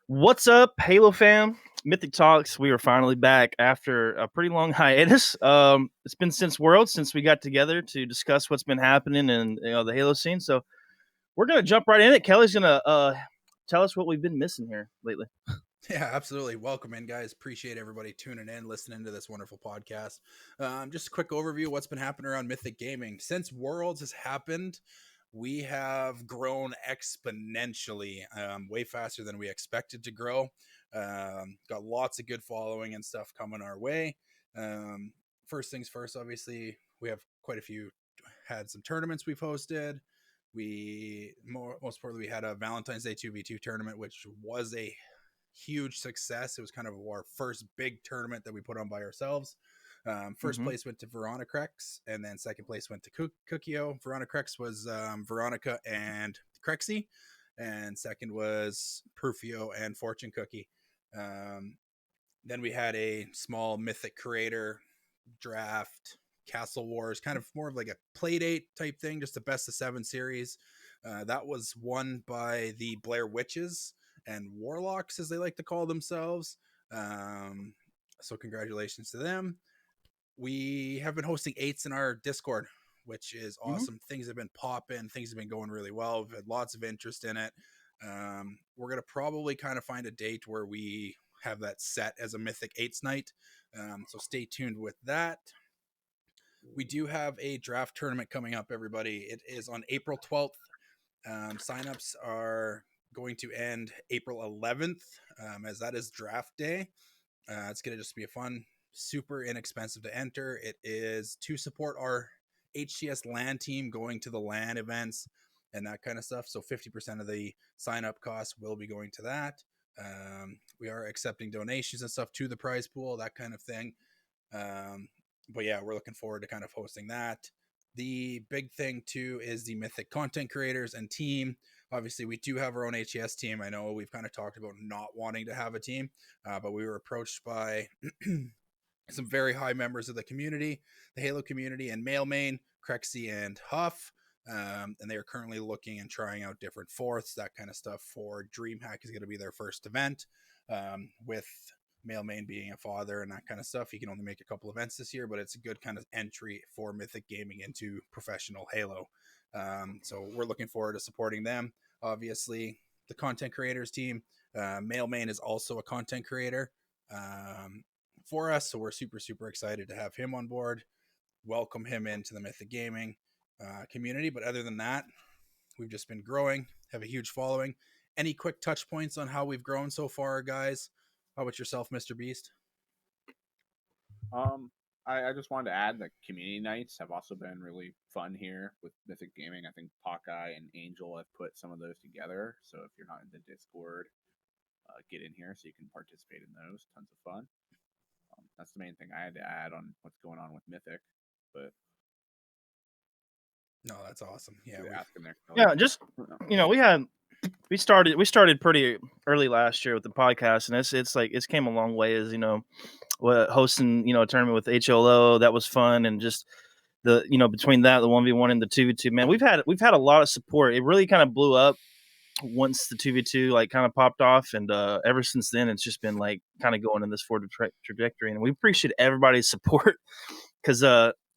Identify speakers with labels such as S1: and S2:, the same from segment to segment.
S1: What's up, Halo fam? Mythic Talks. We are finally back after a pretty long hiatus. It's been since Worlds since we got together to discuss what's been happening in the Halo scene. So we're gonna jump right in it. Kelly's gonna tell us what we've been missing here lately.
S2: Yeah, absolutely. Welcome in, guys. Appreciate everybody tuning in, listening to this wonderful podcast. Just a quick overview of what's been happening around Mythic Gaming. Since Worlds has happened, we have grown exponentially, way faster than we expected to grow. Got lots of good following and stuff coming our way. First things first, obviously, we have quite a few, had some tournaments we've hosted. Most importantly, we had a Valentine's Day 2v2 tournament, which was a huge success. It was kind of our first big tournament that we put on by ourselves. First place went to Verona Crex, and then second place went to Cookio. Verona Crex was Veronica and Crexy, and second was Prufio and Fortune Cookie. Then we had a small Mythic Creator draft, Castle Wars, kind of more of like a playdate type thing, just a best of 7 series. That was won by the Blair Witches and Warlocks, as they like to call themselves. So congratulations to them. We have been hosting 8s in our Discord, which is awesome. Things have been popping. Things have been going really well. We've had lots of interest in it. We're going to probably kind of find a date where we have that set as a Mythic 8s night. So stay tuned with that. We do have a draft tournament coming up, everybody. It is on April 12th. Signups are going to end April 11th, as that is draft day. It's going to just be a fun, super inexpensive to enter. It is to support our HCS LAN team going to the LAN events and that kind of stuff. So 50% of the sign up costs will be going to that. We are accepting donations and stuff to the prize pool, that kind of thing. But yeah, we're looking forward to kind of hosting that. The big thing too is the Mythic content creators and team. Obviously, we do have our own HES team. I know we've kind of talked about not wanting to have a team, but we were approached by some very high members of the community, the Halo community, and Mailmain, Crexy, and Huff. And they are currently looking and trying out different fourths, that kind of stuff, for DreamHack is going to be their first event, with Mailmain being a father and that kind of stuff. He can only make a couple events this year, but it's a good kind of entry for Mythic Gaming into professional Halo. So we're looking forward to supporting them. Obviously, the content creators team, Mailmain is also a content creator for us, so we're super, super excited to have him on board, welcome him into the Mythic Gaming community. But other than that, we've just been growing, have a huge following. Any quick touch points on how we've grown so far, guys? How about yourself, Mr. Beast?
S3: I just wanted to add that community nights have also been really fun here with Mythic Gaming. I think Hawkeye and Angel have put some of those together. So if you're not in the Discord, get in here so you can participate in those. Tons of fun. That's the main thing I had to add on what's going on with Mythic. But
S2: no, that's awesome.
S1: Yeah, just we started pretty early last year with the podcast, and it's like it's came a long way. As hosting a tournament with HLO, that was fun, and just the between that, the 1v1 and the 2v2, man, we've had a lot of support. It really kind of blew up once the 2v2 like kind of popped off, and ever since then it's just been like kind of going in this forward trajectory, and we appreciate everybody's support because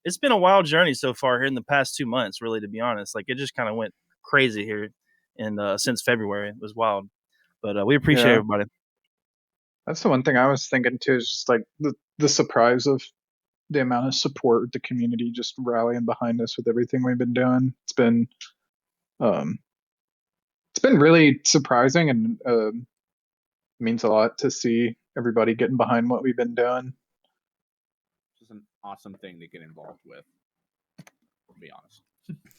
S1: it's been a wild journey so far here in the past 2 months, really, to be honest. Like, it just kind of went crazy here, and since February it was wild, but we appreciate everybody.
S4: That's the one thing I was thinking too, is just like the surprise of the amount of support the community just rallying behind us with everything we've been doing. It's been really surprising, and means a lot to see everybody getting behind what we've been doing.
S3: It's just an awesome thing to get involved with, to be honest.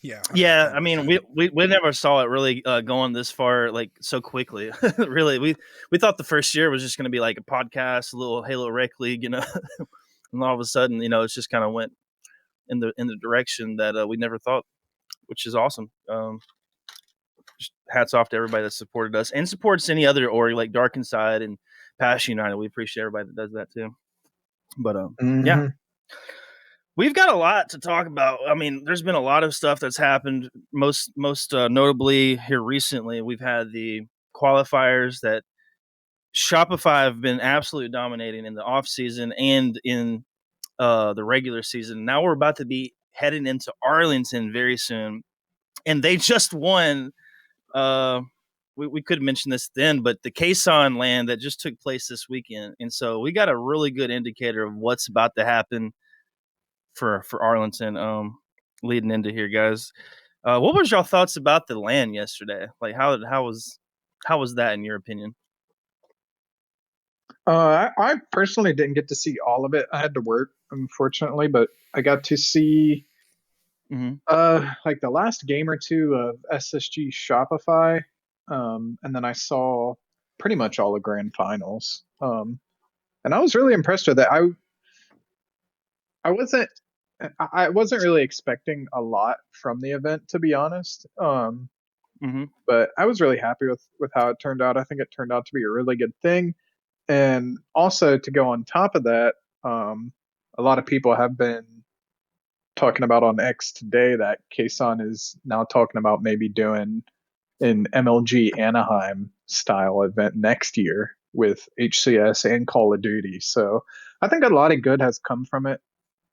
S1: Yeah. I mean, we never saw it really going this far, like, so quickly. Really, we thought the first year was just going to be like a podcast, a little Halo Rec League, and all of a sudden, it's just kind of went in the direction that we never thought, which is awesome. Just hats off to everybody that supported us and supports any other org like Dark Inside and Passion United. We appreciate everybody that does that too. But yeah. We've got a lot to talk about. I mean, there's been a lot of stuff that's happened. Most notably here recently, we've had the qualifiers that Shopify have been absolutely dominating in the off season and in the regular season. Now we're about to be heading into Arlington very soon, and they just won. We could mention this then, but the Kaysan land that just took place this weekend, and so we got a really good indicator of what's about to happen for Arlington. Leading into here, guys. What was y'all thoughts about the land yesterday? Like how was that in your opinion?
S4: I personally didn't get to see all of it. I had to work, unfortunately, but I got to see like the last game or two of SSG Shopify, and then I saw pretty much all the grand finals. And I was really impressed with it. I wasn't I wasn't really expecting a lot from the event, to be honest. But I was really happy with how it turned out. I think it turned out to be a really good thing. And also to go on top of that, a lot of people have been talking about on X today that Kaysan is now talking about maybe doing an MLG Anaheim style event next year with HCS and Call of Duty. So I think a lot of good has come from it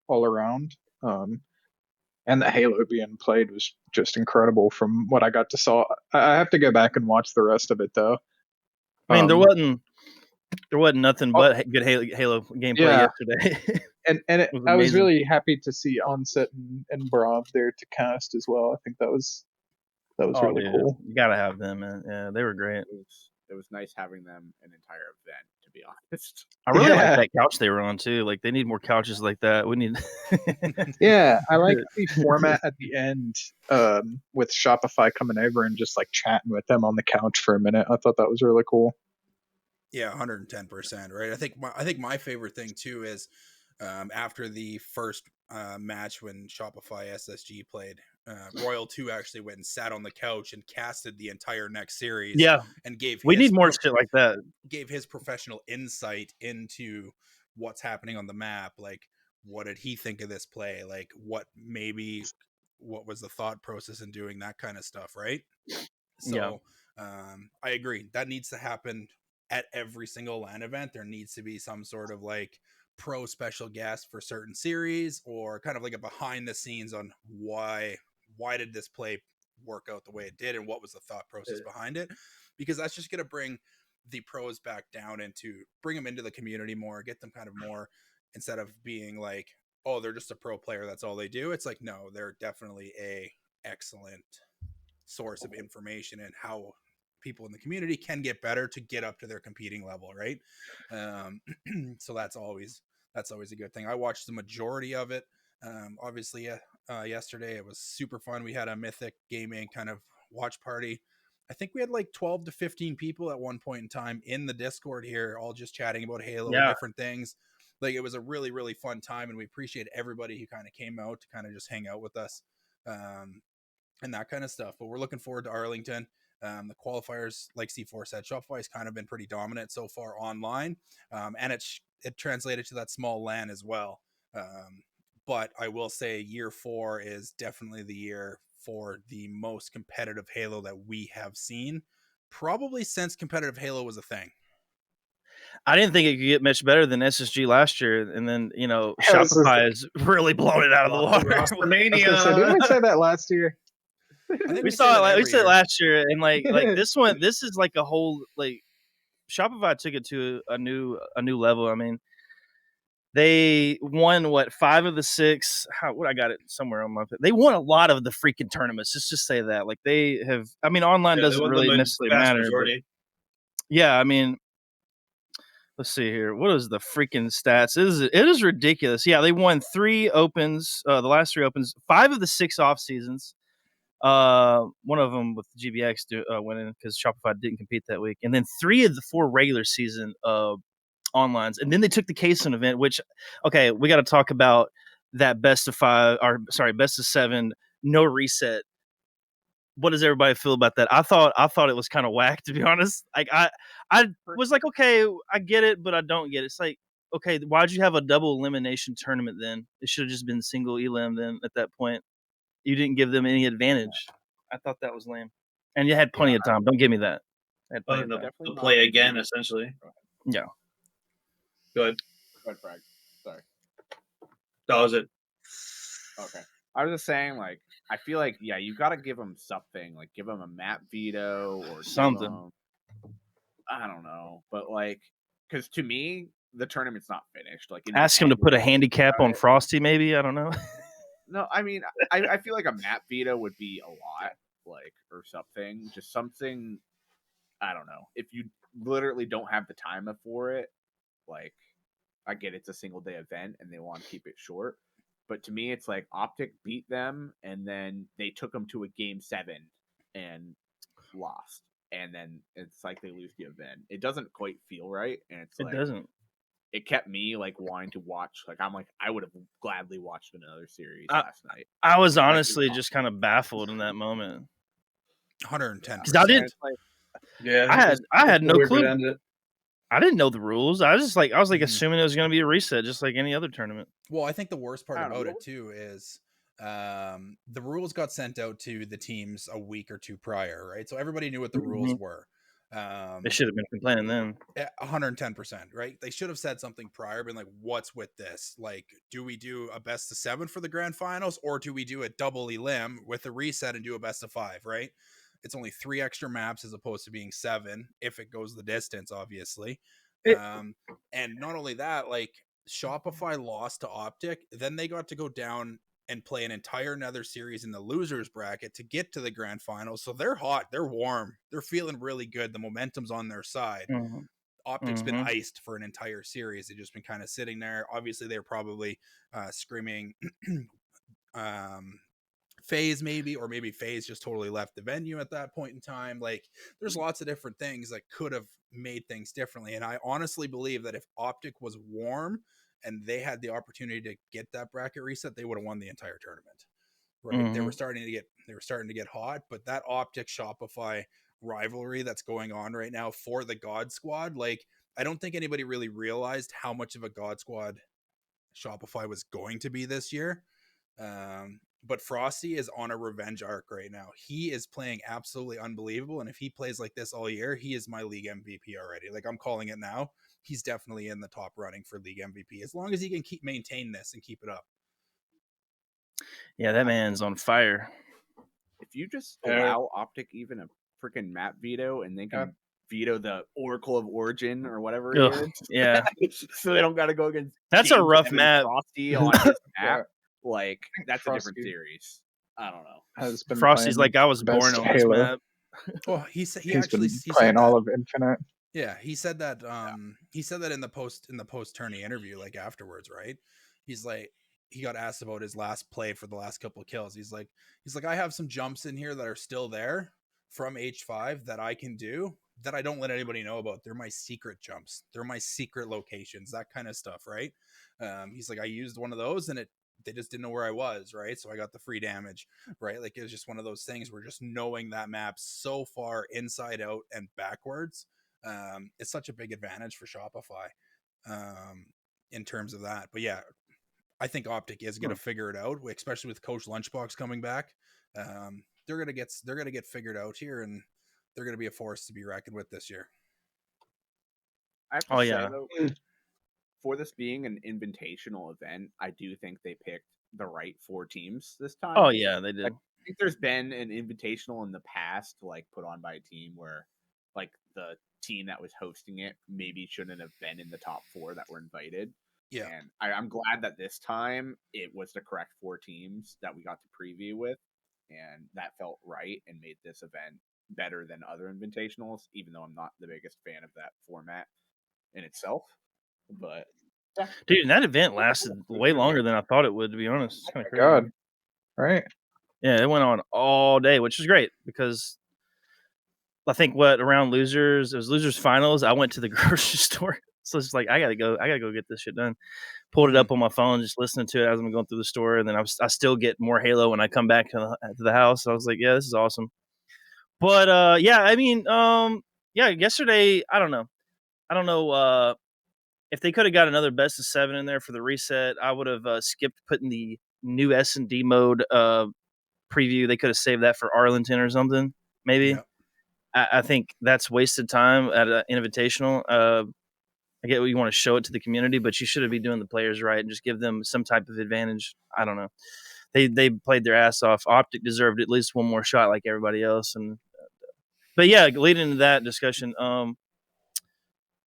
S4: all around. And the Halo being played was just incredible from what I got to saw. I have to go back and watch the rest of it though.
S1: I mean, there wasn't nothing but good Halo gameplay yesterday.
S4: I was really happy to see Onset and Brav there to cast as well. I think that was really cool.
S1: You gotta have them, man. Yeah, they were great.
S3: It was nice having them an entire event, to be honest.
S1: I really like that couch they were on too. Like they need more couches like that. We need.
S4: Yeah, I like the format at the end with Shopify coming over and just like chatting with them on the couch for a minute. I thought that was really cool.
S2: Yeah, 110%. Right. I think my favorite thing too is after the first match when Shopify SSG played, Royal 2 actually went and sat on the couch and casted the entire next series.
S1: Yeah,
S2: and
S1: we need more shit like that.
S2: Gave his professional insight into what's happening on the map. Like, what did he think of this play? Like, what was the thought process in doing that kind of stuff, right? So, I agree. That needs to happen at every single LAN event. There needs to be some sort of like pro special guest for certain series, or kind of like a behind the scenes on why did this play work out the way it did and what was the thought process behind it, because that's just going to bring the pros back down bring them into the community more, get them kind of more, instead of being like, oh, they're just a pro player, that's all they do. It's like, no, they're definitely a excellent source of information and how people in the community can get better to get up to their competing level, right? So that's always a good thing. I watched the majority of it. Obviously, yesterday it was super fun. We had a Mythic Gaming kind of watch party. I think we had like 12 to 15 people at one point in time in the Discord here, all just chatting about Halo, different things. Like, it was a really, really fun time, and we appreciate everybody who kind of came out to kind of just hang out with us. And that kind of stuff. But we're looking forward to Arlington. The qualifiers, like C4 said, Shopify has kind of been pretty dominant so far online, and it translated to that small LAN as well. But I will say year 4 is definitely the year for the most competitive Halo that we have seen, probably since competitive Halo was a thing.
S1: I didn't think it could get much better than SSG last year, and then Shopify has really blown it out of the water.
S4: Didn't we say that last year?
S1: I think we saw it. We said it last year, and like this one, this is like a whole like Shopify took it to a new level. I mean, they won 5 of the 6. I got it somewhere on my. They won a lot of the freaking tournaments. Let's just say that. Like they have. I mean, online doesn't really necessarily matter. But, yeah, I mean, let's see here. What is the freaking stats? It is ridiculous. Yeah, they won 3 opens. The last 3 opens, 5 of the 6 off seasons. One of them with GBX winning because Shopify didn't compete that week, and then 3 of the 4 regular season onlines, and then they took the Kaysan event. Which, okay, we got to talk about that best of 7, no reset. What does everybody feel about that? I thought it was kind of whack, to be honest. Like I was like, okay, I get it, but I don't get it. It's like, okay, why'd you have a double elimination tournament then? It should have just been single elim then at that point. You didn't give them any advantage. I thought that was lame. And you had plenty of time. Don't give me that.
S5: to play again, essentially.
S1: Yeah.
S5: Go ahead.
S3: Go ahead, Frank. Sorry.
S5: That was it.
S3: Okay. I was just saying, like, I feel like, yeah, you got to give them something. Like, give them a map veto or
S1: something.
S3: I don't know. But, like, because to me, the tournament's not finished. Like,
S1: ask him to put a handicap on Frosty, maybe. I don't know.
S3: No, I mean, I feel like a map veto would be a lot, like, or something. Just something, I don't know. If you literally don't have the time for it, like, I get it's a single day event and they want to keep it short. But to me, it's like Optic beat them and then they took them to a game 7 and lost. And then it's like they lose the event. It doesn't quite feel right. And it's
S1: it
S3: like,
S1: doesn't.
S3: It kept me like wanting to watch. Like, I'm like, I would have gladly watched another series last night.
S1: I was honestly just kind of baffled in that moment.
S2: 110.
S1: Because I didn't.
S5: Yeah,
S1: I had no clue. I didn't know the rules. I was like assuming it was going to be a reset, just like any other tournament.
S2: Well, I think the worst part about it too is the rules got sent out to the teams a week or two prior, right? So everybody knew what the rules were.
S1: They should have been complaining then.
S2: 110%, right? They should have said something prior, been like, what's with this? Like, do we do a best of 7 for the grand finals, or do we do a double elim with a reset and do a best of 5, right? It's only 3 extra maps as opposed to being 7 if it goes the distance, obviously. And not only that, like, Shopify lost to Optic, then they got to go down and play an entire another series in the losers bracket to get to the grand finals. So they're hot, they're warm, they're feeling really good. The momentum's on their side. Optic's been iced for an entire series. They've just been kind of sitting there. Obviously, they're probably screaming FaZe maybe, or maybe FaZe just totally left the venue at that point in time. Like, there's lots of different things that could have made things differently. And I honestly believe that if Optic was warm and they had the opportunity to get that bracket reset, they would have won the entire tournament. Right? They were starting to get hot, but that Optic Shopify rivalry that's going on right now for the God Squad, like, I don't think anybody really realized how much of a God Squad Shopify was going to be this year. But Frosty is on a revenge arc right now. He is playing absolutely unbelievable, and if he plays like this all year, he is my league MVP already. Like, I'm calling it now. He's definitely in the top running for league MVP as long as he can maintain this and keep it up.
S1: Yeah, that man's on fire.
S3: If you just allow Optic even a freaking map veto, and they can veto the Oracle of Origin or whatever it is,
S1: yeah,
S3: so they don't got to go against.
S1: That's a rough map.
S3: Frosty on his map, like, that's Frosty, a different series. I don't know.
S1: Frosty's like, I was born on this map.
S2: Well, he
S4: playing all of Infinite.
S2: Yeah, he said that. He said that in the post tourney interview, like, afterwards, right? He's like, he got asked about his last play for the last couple of kills. He's like, I have some jumps in here that are still there from H5 that I can do that I don't let anybody know about. They're my secret jumps. They're my secret locations, that kind of stuff, right? He's like, I used one of those and they just didn't know where I was, right? So I got the free damage, right? Like, it was just one of those things where just knowing that map so far inside out and backwards, it's such a big advantage for Shopify in terms of that. But yeah, I think Optic is going to figure it out, especially with Coach Lunchbox coming back. They're going to get figured out here, and they're going to be a force to be reckoned with this year.
S3: I have to say, though, for this being an invitational event, I do think they picked the right 4 teams this time.
S1: Oh yeah, they did.
S3: I think there's been an invitational in the past, like, put on by a team where, like, the team that was hosting it maybe shouldn't have been in the top 4 that were invited.
S2: Yeah,
S3: and I'm glad that this time it was the correct 4 teams that we got to preview with, and that felt right and made this event better than other invitationals, even though I'm not the biggest fan of that format in itself. But
S1: yeah. Dude, that event lasted way longer than I thought it would, to be honest. It's kind of crazy.
S4: God, right?
S1: Yeah, it went on all day, which is great because I think around losers, it was losers finals. I went to the grocery store. So it's like, I gotta go get this shit done. Pulled it up on my phone, just listening to it as I'm going through the store, and then I still get more Halo when I come back to the house. So I was like, yeah, this is awesome. But yeah, I mean, yeah, yesterday, I don't know if they could have got another best of 7 in there for the reset. I would have skipped putting the new S&D mode preview. They could have saved that for Arlington or something, maybe. I think that's wasted time at an invitational. I get what you want to show it to the community, but you should be doing the players right and just give them some type of advantage. I don't know. They played their ass off. Optic deserved at least one more shot like everybody else. But yeah, leading into that discussion,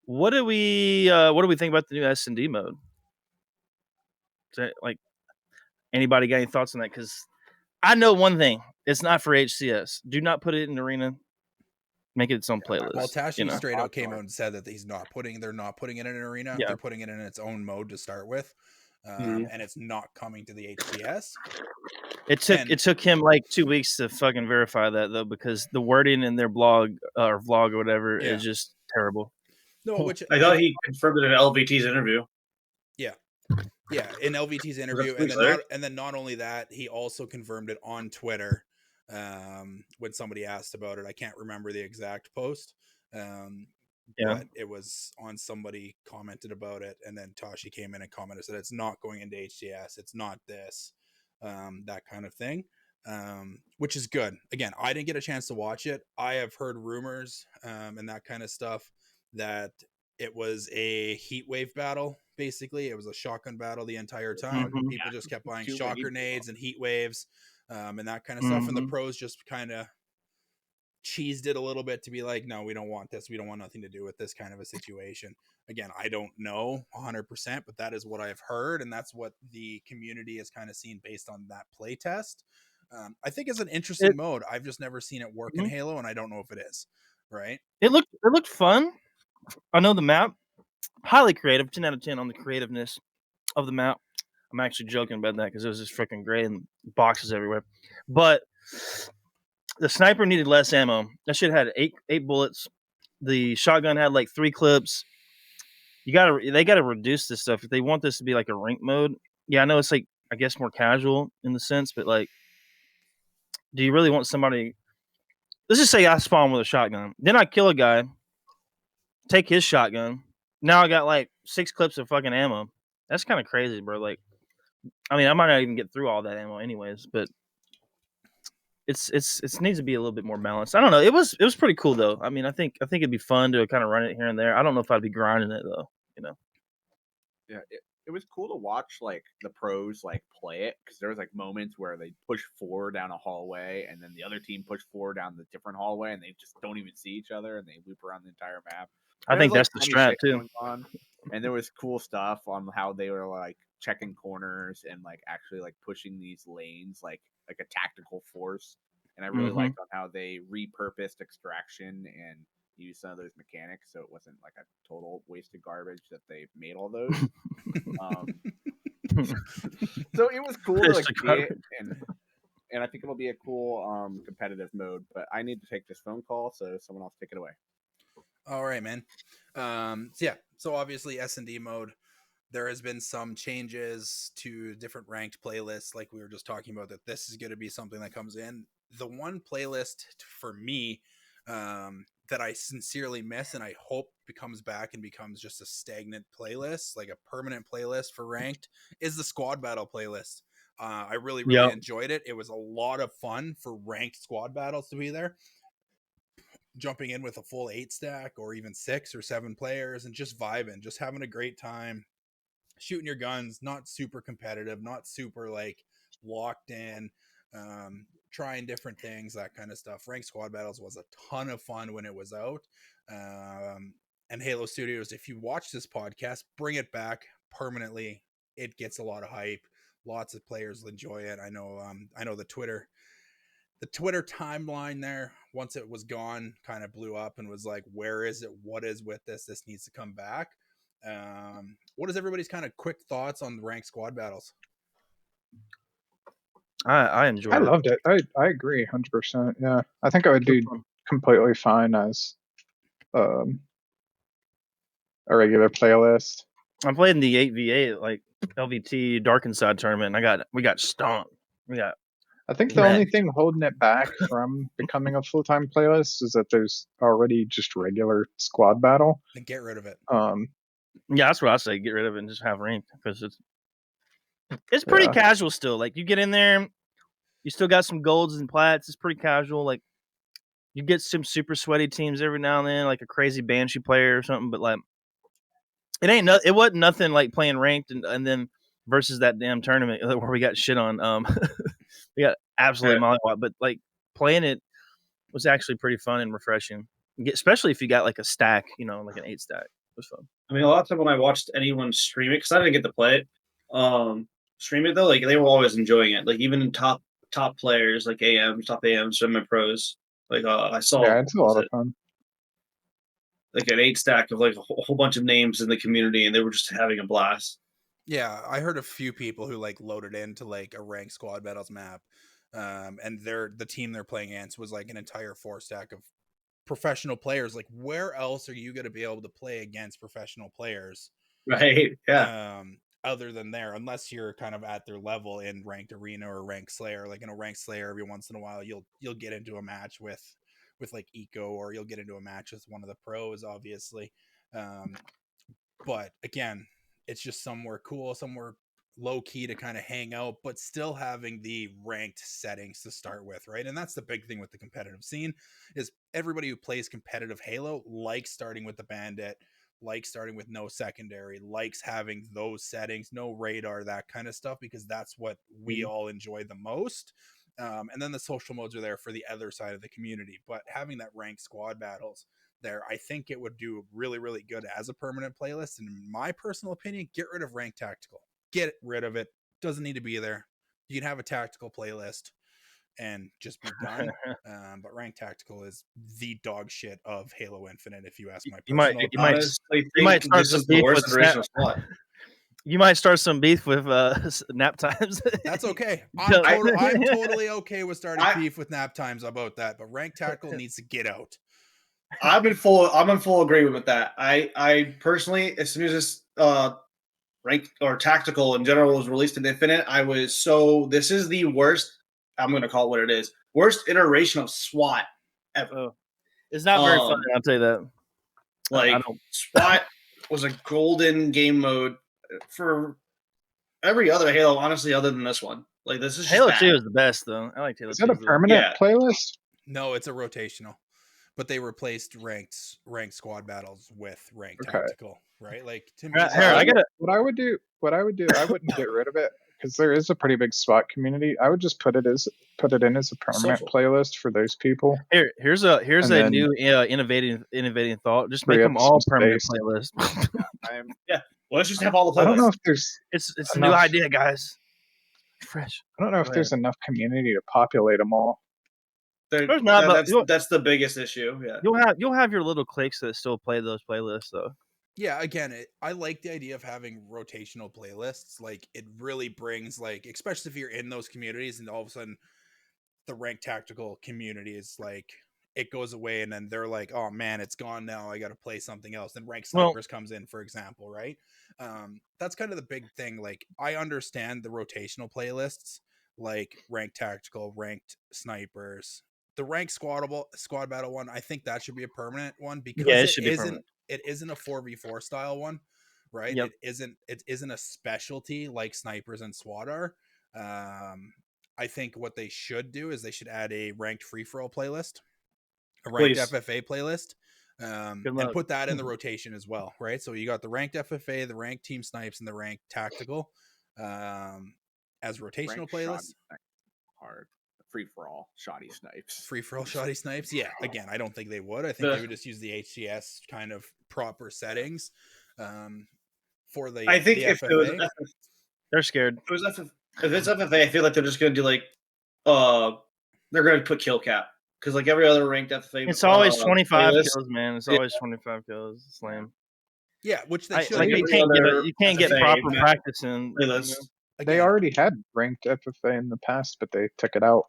S1: what do we think about the new S&D mode? Like, anybody got any thoughts on that? Because I know one thing: it's not for HCS. Do not put it in arena. Make it its own playlist.
S2: Well, Tashi straight out came out and said that they're not putting it in an arena. Yeah. They're putting it in its own mode to start with, and it's not coming to the HCS.
S1: It took him like 2 weeks to fucking verify that though, because the wording in their blog or vlog or whatever is just terrible.
S3: No, which
S5: I thought he confirmed it in LVT's interview.
S2: Yeah, in LVT's interview, and then not only that, he also confirmed it on Twitter when somebody asked about it. I can't remember the exact post, but it was on somebody commented about it, and then Tashi came in and commented, said it's not going into HCS, it's not this, that kind of thing, which is good. Again, I didn't get a chance to watch it. I have heard rumors and that kind of stuff that it was a heat wave battle. Basically, it was a shotgun battle the entire time. People just kept buying shot grenades and heat waves and that kind of stuff. And the pros just kind of cheesed it a little bit to be like, no, we don't want this. We don't want nothing to do with this kind of a situation. Again, I don't know 100%, but that is what I've heard. And that's what the community has kind of seen based on that play test. I think it's an interesting mode. I've just never seen it work in Halo, and I don't know if it is. Right?
S1: It looked fun. I know the map. Highly creative, 10 out of 10 on the creativeness of the map. I'm actually joking about that because it was just freaking great and boxes everywhere. But the sniper needed less ammo. That shit had eight bullets. The shotgun had like 3 clips. They gotta reduce this stuff if they want this to be like a rank mode. Yeah, I know it's like, I guess, more casual in the sense, but like, do you really want somebody? Let's just say I spawn with a shotgun, then I kill a guy, take his shotgun. Now I got like 6 clips of fucking ammo. That's kind of crazy, bro. Like, I mean, I might not even get through all that ammo anyways, but it needs to be a little bit more balanced. I don't know. It was pretty cool though. I mean, I think it'd be fun to kind of run it here and there. I don't know if I'd be grinding it though.
S3: Yeah, it was cool to watch like the pros like play it, because there was like moments where they push 4 down a hallway and then the other team push 4 down the different hallway and they just don't even see each other and they loop around the entire map.
S1: I think that's the strat too.
S3: And there was cool stuff on how they were like checking corners and like actually like pushing these lanes like a tactical force. And I really liked on how they repurposed extraction and use some of those mechanics, so it wasn't like a total waste of garbage that they made all those. So it was cool to like see it, and I think it'll be a cool competitive mode. But I need to take this phone call, so someone else take it away.
S2: All right, man. So obviously S&D mode, there has been some changes to different ranked playlists, like we were just talking about, that this is going to be something that comes in. The one playlist for me that I sincerely miss and I hope comes back and becomes just a stagnant playlist, like a permanent playlist for ranked, is the squad battle playlist. I really enjoyed it. It was a lot of fun for ranked squad battles to be there. Jumping in with a full 8 stack or even 6 or 7 players and just vibing, just having a great time, shooting your guns, not super competitive, not super like locked in, trying different things, that kind of stuff. Ranked squad battles was a ton of fun when it was out. And Halo Studios, if you watch this podcast, bring it back permanently. It gets a lot of hype. Lots of players enjoy it. I know the Twitter timeline there, once it was gone, kind of blew up and was like, where is it? What is with this? This needs to come back. What is everybody's kind of quick thoughts on the ranked squad battles?
S1: I enjoyed it.
S4: I loved it. I agree 100%. Yeah. I think I would do completely fine as a regular playlist.
S1: I played in the 8v8 like LVT Dark Inside tournament and we got stomped.
S4: I think the only thing holding it back from becoming a full-time playlist is that there's already just regular squad battle.
S2: Then get rid of it.
S1: Yeah, that's what I say. Get rid of it and just have ranked, because it's pretty casual still. Like, you get in there, you still got some golds and plats. It's pretty casual. Like, you get some super sweaty teams every now and then, like a crazy Banshee player or something. But like, it wasn't nothing like playing ranked and then versus that damn tournament where we got shit on. We got absolutely mollywopped, but like playing it was actually pretty fun and refreshing, especially if you got like a stack, like an 8 stack. It was fun.
S5: I mean, a lot of time when I watched anyone stream it, because I didn't get to play it, stream it though, like they were always enjoying it. Like even in top players, like top AMs, semi-pros. Like I saw,
S4: it's a lot of fun.
S5: Like an 8 stack of like a whole bunch of names in the community, and they were just having a blast.
S2: Yeah, I heard a few people who like loaded into like a ranked squad battles map, and the team they're playing against was like an entire 4 stack of professional players. Like, where else are you going to be able to play against professional players?
S5: Right. Yeah.
S2: Other than there, unless you're kind of at their level in ranked arena or ranked slayer. Like in a ranked slayer, every once in a while you'll get into a match with like Eco, or you'll get into a match with one of the pros, obviously. But again, it's just somewhere cool, somewhere low key to kind of hang out, but still having the ranked settings to start with, right? And that's the big thing with the competitive scene is everybody who plays competitive Halo likes starting with the Bandit, likes starting with no secondary, likes having those settings, no radar, that kind of stuff, because that's what we all enjoy the most. And then the social modes are there for the other side of the community. But having that ranked squad battles there, I think it would do really, really good as a permanent playlist. And in my personal opinion, get rid of ranked tactical. Get rid of it. Doesn't need to be there. You can have a tactical playlist and just be done. But ranked tactical is the dog shit of Halo Infinite, if you ask my personal opinion.
S1: You might start some beef with snap. You might start some beef with nap times.
S2: That's okay. I'm totally okay with starting beef with nap times about that. But ranked tactical needs to get out.
S5: I'm in full agreement with that. I personally, as soon as this ranked or tactical in general was released in Infinite, I was this is the worst. I'm going to call it what it is. Worst iteration of SWAT ever.
S1: Oh, it's not very fun. I'll tell you that.
S5: Like SWAT was a golden game mode for every other Halo, honestly, other than this one. Like this is
S1: Halo 2 is the best though. I like Halo 2.
S4: Is that a permanent playlist?
S2: No, it's a rotational. But they replaced ranked squad battles with ranked tactical, right? Like to me,
S4: what I would do, I wouldn't get rid of it because there is a pretty big SWAT community. I would just put it in as a permanent playlist for those people.
S1: Here's a new innovating thought. Just make them all permanent playlists.
S5: Yeah. Well, let's just have all the playlists.
S4: I don't know if there's
S1: it's a new idea, guys. Fresh.
S4: I don't know if there's enough community to populate them all.
S5: There's not, that's the biggest issue. Yeah,
S1: you'll have your little cliques that still play those playlists though.
S2: Yeah, again, I like the idea of having rotational playlists. Like it really brings, like, especially if you're in those communities and all of a sudden the ranked tactical community is like it goes away and then they're like, oh man, it's gone now, I got to play something else. Then ranked snipers comes in, for example, right? That's kind of the big thing. Like I understand the rotational playlists, like ranked tactical, ranked snipers, the ranked squad battle one. I think that should be a permanent one because it isn't a 4v4 style one, right? Yep. It isn't a specialty like snipers and SWAT are. I think what they should do is they should add a ranked free-for-all playlist, a ranked FFA playlist, and put that in the rotation as well, right? So you got the ranked FFA, the ranked team snipes, and the ranked tactical as rotational playlists.
S3: Hard. Free-for-all shoddy snipes.
S2: Free-for-all shoddy snipes? Yeah. Again, I don't think they would. I think they would just use the HCS kind of proper settings for the
S5: I think if
S2: FFA.
S1: They're scared.
S5: If it's FFA, I feel like they're just going to do like they're going to put kill cap because like every other ranked FFA,
S1: it's always 25 kills, man. It's always 25 kills. Slam.
S2: Yeah, which they should.
S1: Like you can't get proper practice in.
S4: They already had ranked FFA in the past, but they took it out.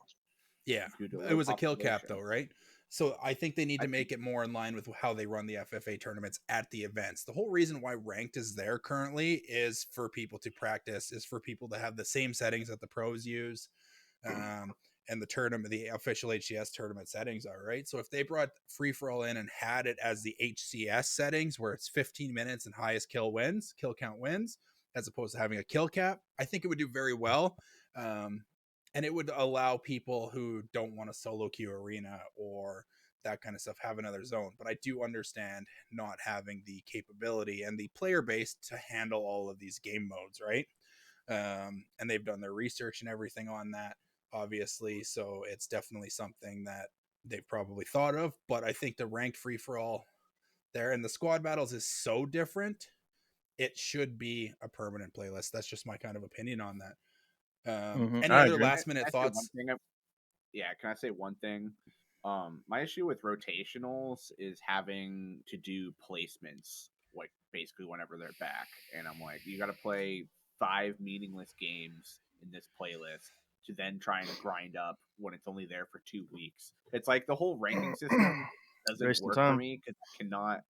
S2: Yeah, it was a kill cap though, right? So I think they need to make it more in line with how they run the FFA tournaments at the events. The whole reason why ranked is there currently is for people to practice, is for people to have the same settings that the pros use, and the official HCS tournament settings are, right? So if they brought free for all in and had it as the HCS settings where it's 15 minutes and highest kill count wins, as opposed to having a kill cap, I think it would do very well. And it would allow people who don't want a solo queue arena or that kind of stuff, have another zone. But I do understand not having the capability and the player base to handle all of these game modes, right? And they've done their research and everything on that, obviously. So it's definitely something that they've probably thought of. But I think the ranked free for all there and the squad battles is so different. It should be a permanent playlist. That's just my kind of opinion on that. Any
S1: I
S2: other
S1: agree.
S2: last minute thoughts?
S3: Can I say one thing? My issue with rotationals is having to do placements like basically whenever they're back, and I'm like, you got to play 5 meaningless games in this playlist to then try and grind up when it's only there for 2 weeks. It's like the whole ranking system doesn't work for me because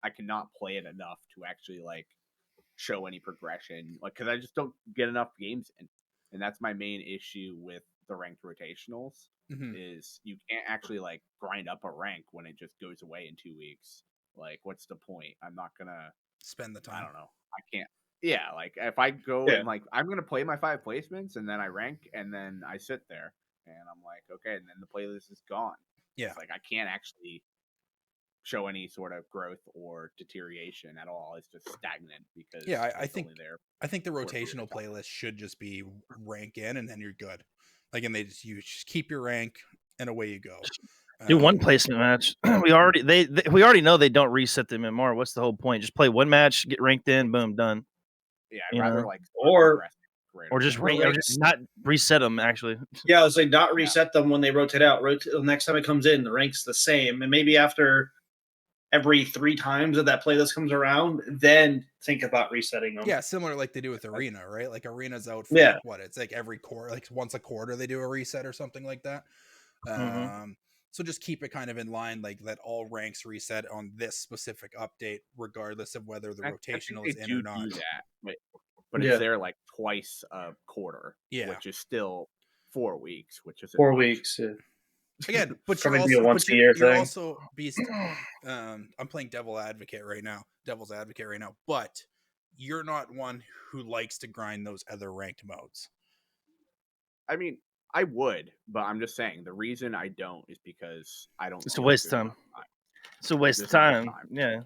S3: I cannot play it enough to actually like show any progression, like because I just don't get enough games in, and that's my main issue with the ranked rotationals. Is you can't actually like grind up a rank when it just goes away in 2 weeks. Like, what's the point? I'm not gonna
S2: spend the time.
S3: I don't know. I can't. Yeah, like if I go and like I'm gonna play my 5 placements and then I rank and then I sit there and I'm like, okay, and then the playlist is gone.
S2: Yeah,
S3: it's like I can't actually show any sort of growth or deterioration at all. It's just stagnant because
S2: I think the rotational playlist should just be rank in and then you're good. Like, and you just keep your rank and away you go.
S1: Do one placement match. we already know they don't reset them anymore. What's the whole point? Just play one match, get ranked in, boom, done.
S3: Yeah, I'd rather like
S1: or just not reset them. Actually,
S5: yeah, I was like not reset them when they rotate out. The next time it comes in, the rank's the same, and maybe after every 3 times that playlist comes around, then think about resetting them.
S2: Yeah, similar like they do with Arena, right? Like Arena's out for like, what? It's like every quarter, like once a quarter they do a reset or something like that. So just keep it kind of in line, like that all ranks reset on this specific update, regardless of whether the rotational is in or not.
S3: Do that, but it's there like twice a quarter, which is still 4 weeks, which is
S5: 4 weeks. Yeah.
S2: Again, but you're also beast. I'm playing devil's advocate right now, but you're not one who likes to grind those other ranked modes.
S3: I mean, I would, but I'm just saying the reason I don't is because I don't.
S1: It's a waste of time. It's a waste of time. Yeah.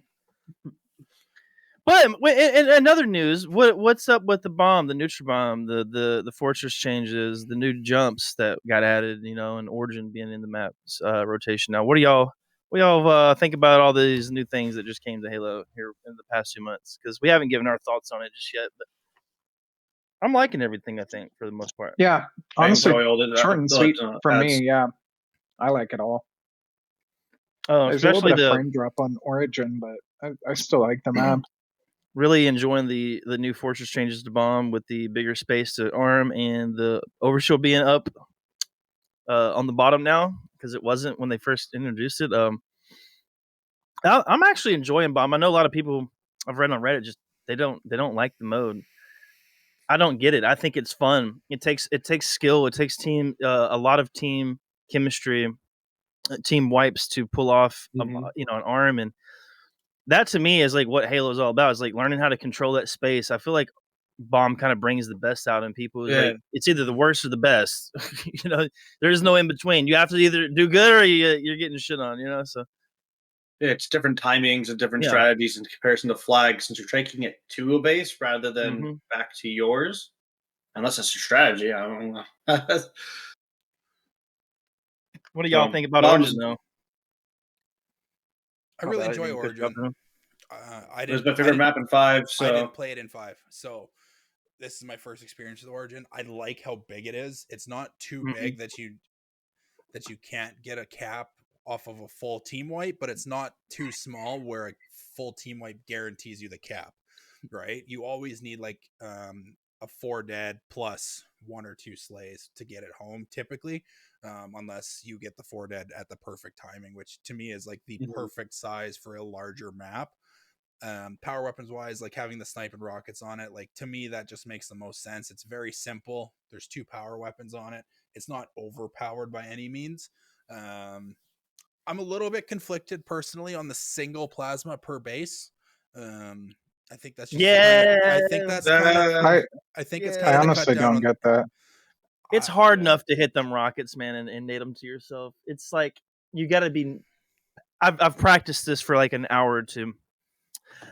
S1: But in another news, what's up with the bomb, the neutral bomb, the fortress changes, the new jumps that got added, and Origin being in the map's rotation now? What do y'all think about all these new things that just came to Halo here in the past 2 months? Because we haven't given our thoughts on it just yet, but I'm liking everything, I think, for the most part.
S4: Yeah, honestly, short and sweet for me. Yeah, I like it all. There's a little bit of frame drop on Origin, but I still like the map.
S1: Really enjoying the new fortress changes to bomb with the bigger space to arm and the overshield being up on the bottom now because it wasn't when they first introduced it. I'm actually enjoying bomb. I know a lot of people I've read on Reddit just they don't like the mode. I don't get it. I think it's fun. It takes skill. It takes a lot of team chemistry, team wipes to pull off an arm, and that to me is like what Halo is all about. Is like learning how to control that space. I feel like bomb kind of brings the best out in people. Like, it's either the worst or the best. There's no in between. You have to either do good or you're getting shit on. So
S5: it's different timings and different strategies in comparison to flag, since you're taking it to a base rather than back to yours. Unless it's your strategy, I don't know.
S1: What do y'all think about Origin though?
S2: I really enjoy Origin.
S5: It was my favorite map in 5. So
S2: I didn't play it in 5. So this is my first experience with Origin. I like how big it is. It's not too big that you can't get a cap off of a full team wipe, but it's not too small where a full team wipe guarantees you the cap, right? You always need like a 4 dead plus 1 or 2 slays to get it home typically, unless you get the 4 dead at the perfect timing, which to me is like the perfect size for a larger map. Power weapons wise, like having the snipe and rockets on it, like to me that just makes the most sense. It's very simple. There's 2 power weapons on it. It's not overpowered by any means. I'm a little bit conflicted personally on the single plasma per base. I think that's just
S4: I honestly don't get that.
S1: It's hard enough to hit them rockets, man, and nade them to yourself. It's like you got to be. I've practiced this for like an hour or two.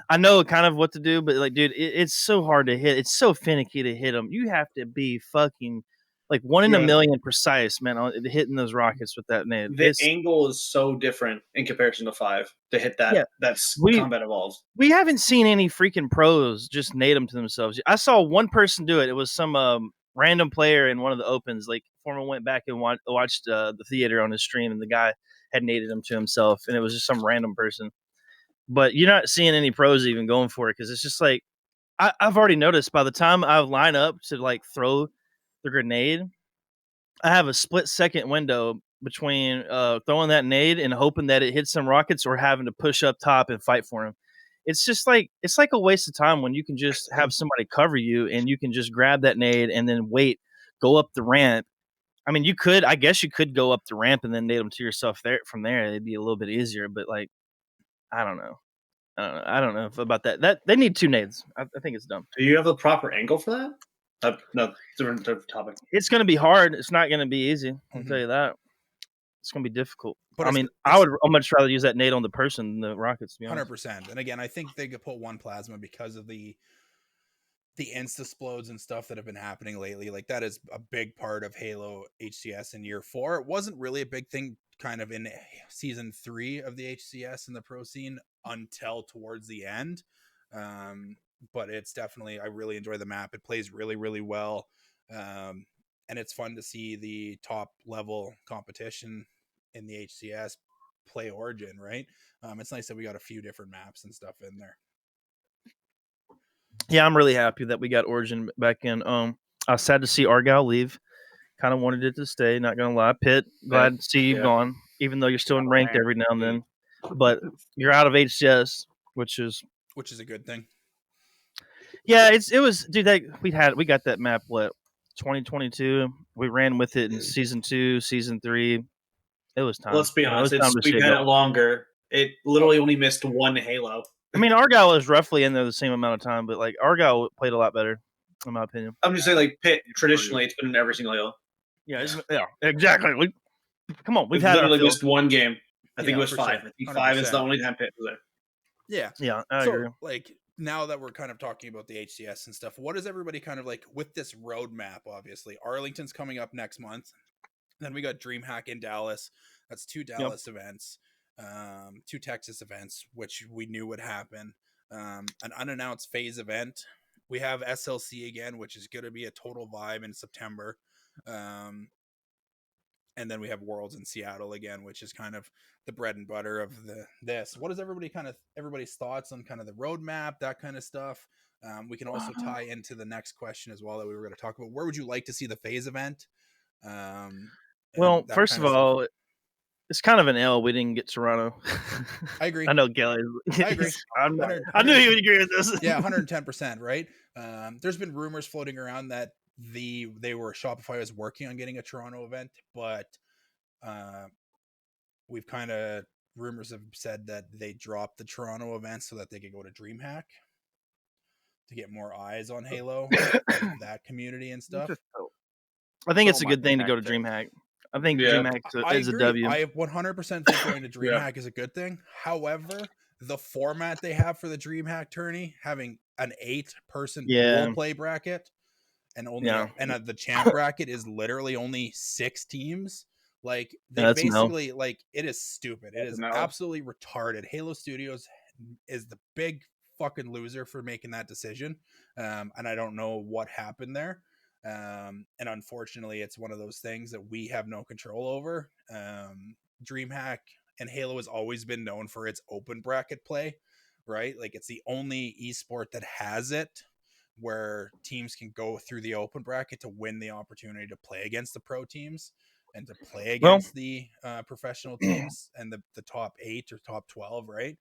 S1: I know kind of what to do, but like, dude, it's so hard to hit. It's so finicky to hit them. You have to be fucking like 1 in a million precise, man, on hitting those rockets with that nade.
S5: The angle is so different in comparison to 5 to hit that.
S1: Yeah.
S5: That's Combat Evolved.
S1: We haven't seen any freaking pros just nade them to themselves. I saw one person do it. It was some random player in one of the opens. Like, Foreman went back and watched the theater on his stream, and the guy had naded him to himself, and it was just some random person. But you're not seeing any pros even going for it because it's just like I've already noticed by the time I line up to like throw the grenade, I have a split second window between throwing that nade and hoping that it hits some rockets or having to push up top and fight for him. It's just like it's like a waste of time when you can just have somebody cover you and you can just grab that nade and then wait, go up the ramp. I mean, I guess you could go up the ramp and then nade them to yourself there. From there, it'd be a little bit easier. But like, I don't know. I don't know about that. That they need 2 nades. I think it's dumb.
S5: Do you have the proper angle for that? No, different topic.
S1: It's going to be hard. It's not going to be easy. I'll tell you that. It's going to be difficult. But I mean, I would much rather use that nade on the person than the rockets.
S2: 100%. And again, I think they could put 1 plasma because of the insta-splodes and stuff that have been happening lately. Like, that is a big part of Halo HCS in year 4. It wasn't really a big thing kind of in season 3 of the HCS and the pro scene until towards the end. But it's definitely, I really enjoy the map. It plays really, really well. And it's fun to see the top level competition in the HCS play Origin, right? It's nice that we got a few different maps and stuff in there.
S1: Yeah, I'm really happy that we got Origin back in. I was sad to see Argyle leave. Kind of wanted it to stay, not gonna lie. Pitt, glad to see you gone, even though you're still in ranked every now and then. But you're out of HCS, which is
S2: a good thing.
S1: Yeah, it was, dude. We got that map 2022. We ran with it in season 2, season 3. It was time.
S5: Let's be honest. We've had it longer. It literally only missed 1 Halo.
S1: I mean, Argyle is roughly in there the same amount of time, but like Argyle played a lot better, in my opinion.
S5: I'm just saying, like Pitt, traditionally, it's been in every single Halo.
S1: Yeah, exactly. Come on, we've
S5: literally missed 1 game. I think it was 5. Sure. I think 5 is the only time Pitt was
S2: there.
S1: Yeah, I agree.
S2: Like, now that we're kind of talking about the HCS and stuff, what is everybody kind of like with this roadmap? Obviously, Arlington's coming up next month. Then we got DreamHack in Dallas. That's 2 Dallas events, 2 Texas events, which we knew would happen. An unannounced phase event. We have SLC again, which is going to be a total vibe in September. And then we have Worlds in Seattle again, which is kind of the bread and butter of this. What is everybody's thoughts on kind of the roadmap, that kind of stuff? We can also tie into the next question as well that we were going to talk about. Where would you like to see the phase event?
S1: Well, first of all, it's kind of an L we didn't get Toronto.
S2: I agree.
S1: I know Kelly.
S2: I agree.
S1: I knew he would agree with this.
S2: Yeah, 110%, right? There's been rumors floating around that Shopify was working on getting a Toronto event, but we've kind of rumors have said that they dropped the Toronto event so that they could go to DreamHack to get more eyes on Halo, that community and stuff.
S1: I think it's a good thing to go to DreamHack. I think DreamHack is a W.
S2: I 100% think going to DreamHack is a good thing. However, the format they have for the DreamHack tourney, having an 8-person pool play bracket, and the champ bracket is literally only 6 teams. Like, they basically like, it is stupid. It is absolutely retarded. Halo Studios is the big fucking loser for making that decision. And I don't know what happened there. And unfortunately, it's one of those things that we have no control over. DreamHack and Halo has always been known for its open bracket play, right? Like, it's the only esport that has it, where teams can go through the open bracket to win the opportunity to play against the pro teams and to play against the professional teams and the top 8 or top 12, right?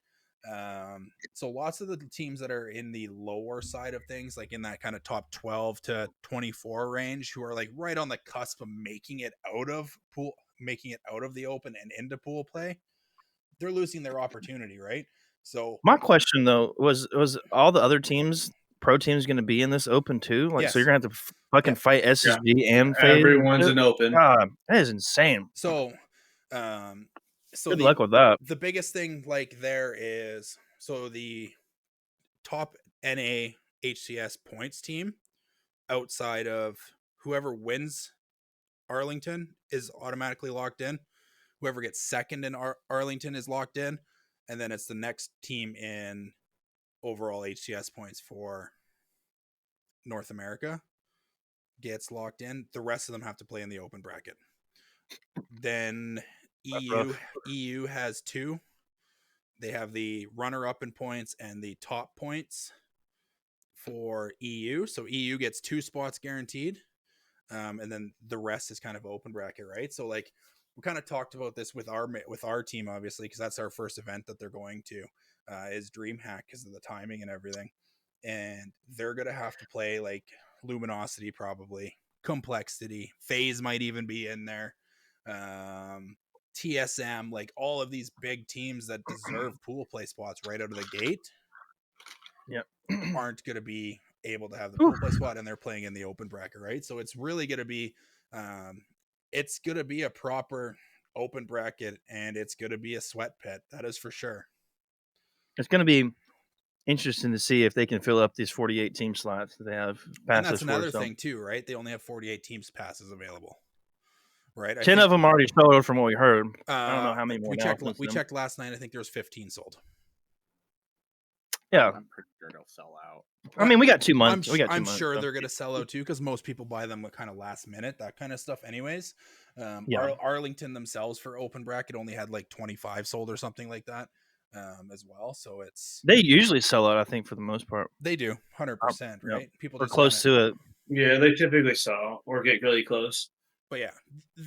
S2: So lots of the teams that are in the lower side of things, like in that kind of top 12 to 24 range, who are like right on the cusp of making it out of the open and into pool play, they're losing their opportunity, right? So
S1: my question though was all the other teams, pro teams, going to be in this open too? Like, so you're gonna have to fucking fight SSG and FaZe.
S5: Everyone's an open.
S1: God, that is insane.
S2: So So
S1: Good luck with that.
S2: The biggest thing like there is, so the top NA HCS points team outside of whoever wins Arlington is automatically locked in. Whoever gets second in Arlington is locked in. And then it's the next team in overall HCS points for North America gets locked in. The rest of them have to play in the open bracket. Then EU has 2. They have the runner-up in points and the top points for EU. So EU gets 2 spots guaranteed. And then the rest is kind of open bracket, right? So like we kind of talked about this with our team, obviously, because that's our first event that they're going to is DreamHack because of the timing and everything. And they're going to have to play like Luminosity, probably Complexity, FaZe might even be in there. TSM, like all of these big teams that deserve pool play spots right out of the gate.
S1: Yep.
S2: Aren't going to be able to have the pool play spot, and they're playing in the open bracket, right? So it's really going to be a proper open bracket, and it's going to be a sweat pit. That is for sure.
S1: It's going to be interesting to see if they can fill up these 48 team slots that they have.
S2: And that's another thing too, right? They only have 48 teams passes available, right?
S1: 10 of them already sold from what we heard. I don't know how many more.
S2: We checked last night. I think there was 15 sold.
S1: Yeah,
S3: I'm pretty sure they'll sell out.
S1: I mean, we got 2 months.
S2: I'm sure they're going to sell out too, because most people buy them kind of last minute, that kind of stuff anyways. Arlington themselves for open bracket only had like 25 sold or something like that as well. So they
S1: usually sell out, I think, for the most part.
S2: They do 100%, right?
S1: People are close to it.
S5: Yeah, they typically sell or get really close.
S2: But yeah,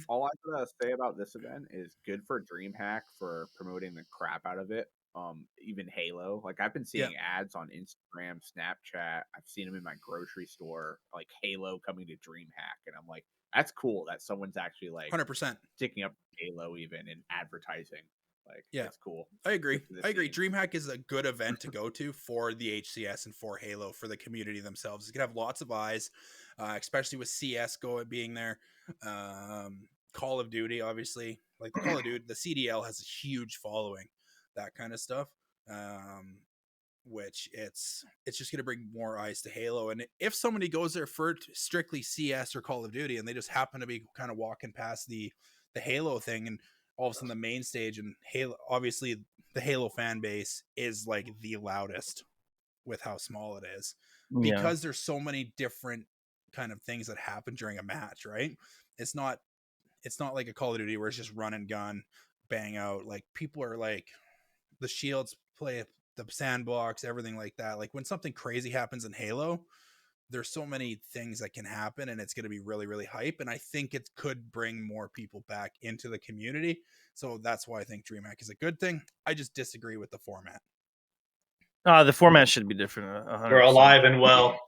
S3: all I gotta say about this event is good for DreamHack for promoting the crap out of it. Even Halo, like I've been seeing ads on Instagram, Snapchat. I've seen them in my grocery store, like Halo coming to DreamHack, and I'm like, that's cool that someone's actually like
S2: 100%
S3: sticking up Halo even in advertising. Like, it's cool.
S2: I agree. DreamHack is a good event to go to for the HCS and for Halo, for the community themselves. You can have lots of eyes, especially with CS being there. Call of Duty, obviously, like Call of Duty, the CDL has a huge following, that kind of stuff. Which it's just going to bring more eyes to Halo. And if somebody goes there for strictly CS or Call of Duty, and they just happen to be kind of walking past the Halo thing, and all of a sudden the main stage and Halo, obviously the Halo fan base is like the loudest with how small it is, because there's so many different kind of things that happen during a match, right? It's not like a Call of Duty where it's just run and gun, bang out. Like people are like, the shields play the sandbox, everything like that. Like when something crazy happens in Halo, there's so many things that can happen, and it's going to be really, really hype. And I think it could bring more people back into the community. So that's why I think DreamHack is a good thing. I just disagree with the format.
S1: The format should be different. 100%.
S5: We're alive and well.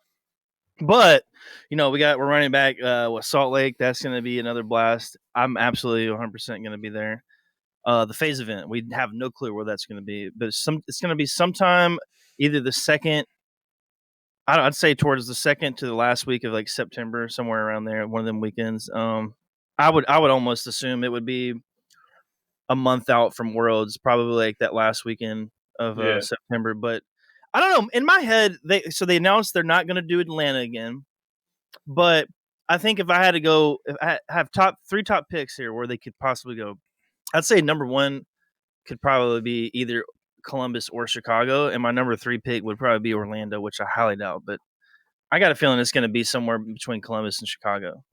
S1: But, we're running back with Salt Lake. That's going to be another blast. I'm absolutely 100% going to be there. The FaZe event, we have no clue where that's going to be, but it's going to be sometime either the second, I'd say towards the second to the last week of like September, somewhere around there, one of them weekends. I would almost assume it would be a month out from Worlds, probably like that last weekend of September. But I don't know. In my head, they announced they're not going to do Atlanta again. But I think if I had to go, if I have three top picks here where they could possibly go, I'd say number 1 could probably be either Columbus or Chicago, and my number 3 pick would probably be Orlando, which I highly doubt. But I got a feeling it's going to be somewhere between Columbus and Chicago.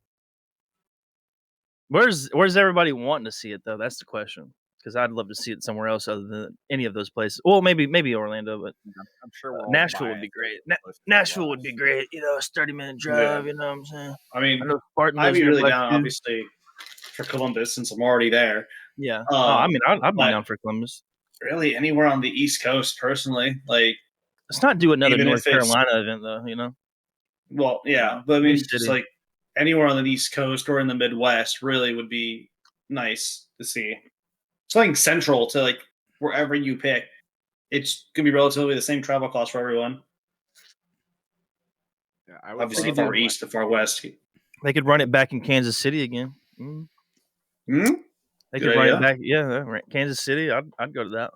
S1: Where's everybody wanting to see it though? That's the question. Because I'd love to see it somewhere else other than any of those places. Well, maybe Orlando, but
S3: I'm sure
S1: Nashville would be great. Nashville would be great. It's a 30-minute drive. You know what I'm saying?
S5: I mean,
S1: Spartan
S5: I'd be really down,
S1: too.
S5: obviously, for Columbus since I'm already there.
S1: Yeah. I'd be down for Columbus.
S5: Really, anywhere on the East Coast, personally. Like,
S1: let's not do another North Carolina event, though.
S5: Well, yeah, but I mean, just like anywhere on the East Coast or in the Midwest really would be nice to see. Something central to like wherever you pick. It's gonna be relatively the same travel cost for everyone.
S3: Yeah,
S5: obviously far east to far west.
S1: They could run it back in Kansas City again.
S5: Hmm?
S1: They
S5: Good
S1: could bring
S5: idea.
S1: it back. Yeah, Kansas City. I'd go to that.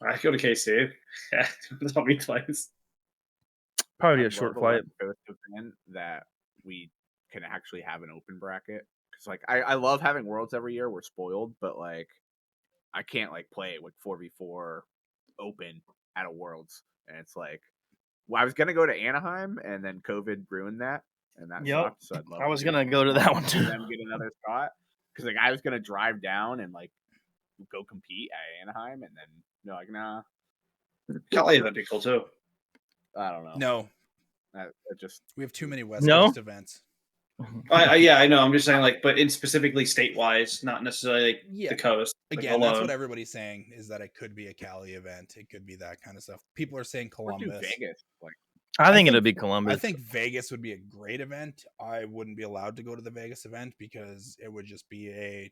S5: I'd go to KC. Yeah, that's not me twice.
S1: Probably a
S3: I'd
S1: short
S3: love a
S1: flight.
S3: West Coast event that we can actually have an open bracket. Because like I love having Worlds every year. We're spoiled, but like I can't like play with 4v4 open at a Worlds, and it's like, well, I was gonna go to Anaheim, and then COVID ruined that, and that
S1: Yep.
S3: sucked. So I'd love.
S1: I was gonna go to that one too.
S3: And then get another spot because like I was gonna drive down and like go compete at Anaheim, and then like nah.
S5: Cali that'd be cool too.
S3: I don't know.
S2: No,
S3: it just
S2: we have too many West Coast events.
S5: Yeah, I know. I'm just saying, like, but in specifically state-wise, not necessarily like the coast.
S2: Again, that's what everybody's saying is that it could be a Cali event. It could be that kind of stuff. People are saying Columbus.
S3: Or do Vegas. Like,
S1: I think it'd be Columbus.
S2: I think Vegas would be a great event. I wouldn't be allowed to go to the Vegas event because it would just be a